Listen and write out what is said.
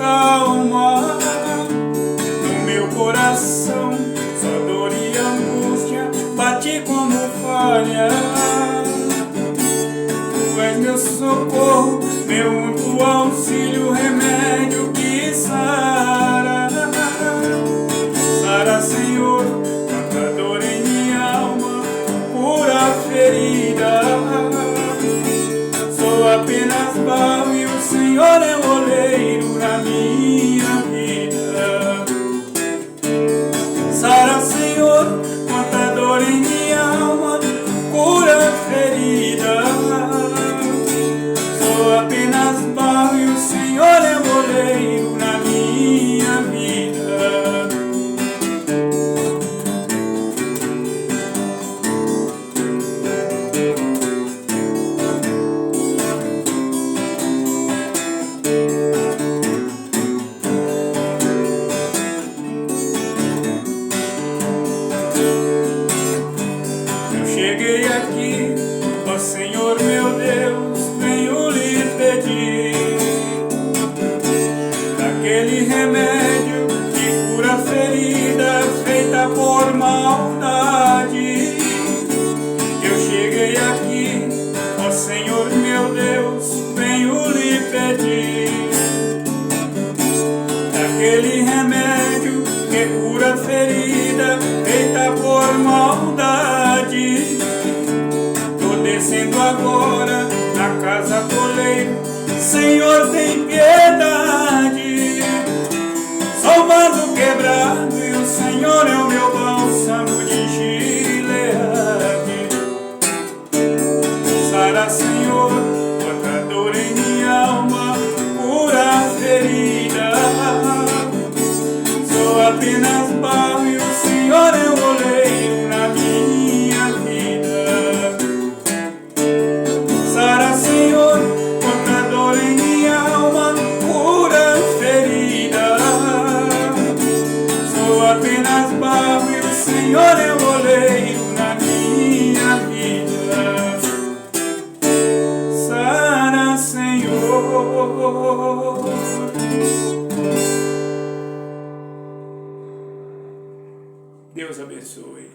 calma no meu coração, só dor e angústia bate como falha. Tu és meu socorro, meu único auxílio, remédio que sara. Sara, Senhor, quanta dor em minha alma, cura a ferida. Sou apenas barro e o Senhor é o oleiro na minha vida. Sara, Senhor, quanta dor em minha alma, cura a ferida. Sou apenas barro e o Senhor é o oleiro na minha vida. Cheguei aqui, ó Senhor meu Deus, venho lhe pedir daquele remédio que cura a ferida feita por maldade. Eu cheguei aqui, ó Senhor meu Deus, venho lhe pedir daquele remédio que cura a ferida feita por maldade. Tô descendo agora na casa coleiro, Senhor, tem piedade. Sou vaso quebrado e o Senhor é o meu bálsamo de Gileade. Sara, Senhor, quanta dor em minha alma, cura a ferida. Sou apenas barro e o Senhor é o oleiro na minha vida. Sara, Senhor, quanta dor em minha alma, cura a ferida. Sou apenas barro e o Senhor é o oleiro na minha vida. Sara, Senhor. Deus abençoe.